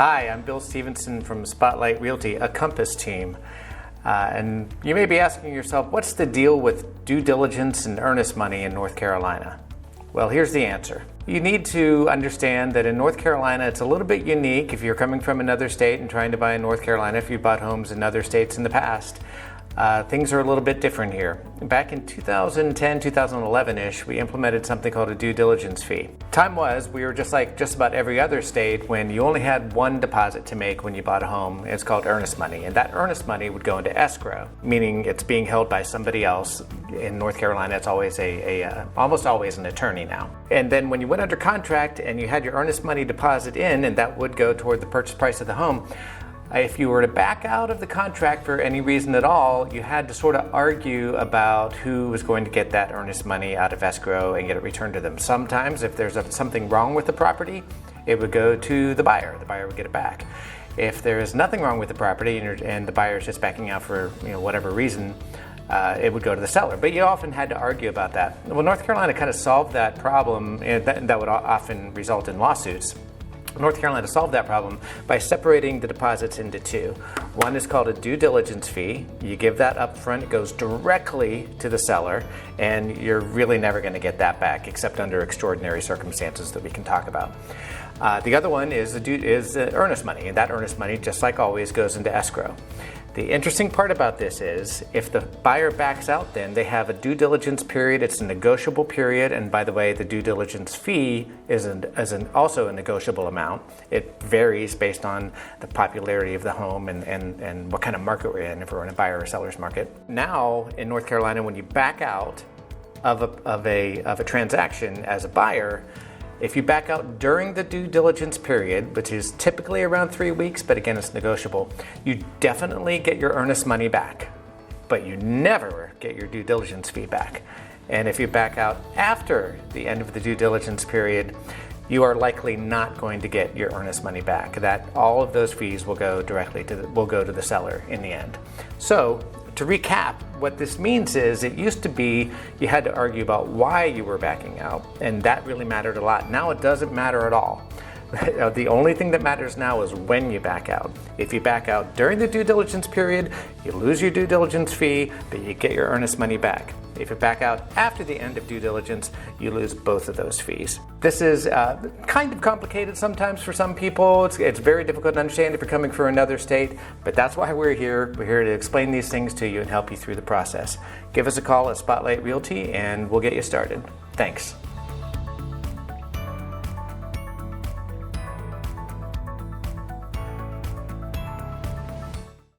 Hi, I'm Bill Stevenson from Spotlight Realty, a Compass team. And you may be asking yourself, what's the deal with due diligence and earnest money in North Carolina? Well, here's the answer. You need to understand that in North Carolina, it's a little bit unique if you're coming from another state and trying to buy in North Carolina, if you bought homes in other states in the past. Things are a little bit different here. Back in 2010, 2011-ish, we implemented something called a due diligence fee. Time was, we were just like just about every other state when you only had one deposit to make when you bought a home. It's called earnest money, and that earnest money would go into escrow, meaning it's being held by somebody else. In North Carolina, it's always almost always an attorney now. And then when you went under contract and you had your earnest money deposit in, and that would go toward the purchase price of the home, if you were to back out of the contract for any reason at all, you had to sort of argue about who was going to get that earnest money out of escrow and get it returned to them. Sometimes, if there's something wrong with the property, it would go to the buyer. The buyer would get it back. If there is nothing wrong with the property and the buyer is just backing out for whatever reason, it would go to the seller. But you often had to argue about that. Well, North Carolina kind of solved that problem, and that would often result in lawsuits. North Carolina solved that problem by separating the deposits into two. One is called a due diligence fee. You give that up front, it goes directly to the seller, and you're really never going to get that back except under extraordinary circumstances that we can talk about. The other one is earnest money, and that earnest money, just like always, goes into escrow. The interesting part about this is if the buyer backs out, then they have a due diligence period. It's a negotiable period, and by the way, the due diligence fee is also a negotiable amount. It varies based on the popularity of the home and what kind of market we're in, if we're in a buyer or seller's market. Now, in North Carolina, when you back out of a transaction as a buyer, if you back out during the due diligence period, which is typically around 3 weeks, but again, it's negotiable, you definitely get your earnest money back, but you never get your due diligence fee back. And if you back out after the end of the due diligence period, you are likely not going to get your earnest money back. That all of those fees will go directly to the seller in the end. So, to recap, what this means is it used to be you had to argue about why you were backing out, and that really mattered a lot. Now it doesn't matter at all. The only thing that matters now is when you back out. If you back out during the due diligence period, you lose your due diligence fee, but you get your earnest money back. If you back out after the end of due diligence, you lose both of those fees. This is kind of complicated sometimes for some people. It's very difficult to understand if you're coming from another state, but that's why we're here. We're here to explain these things to you and help you through the process. Give us a call at Spotlight Realty and we'll get you started. Thanks.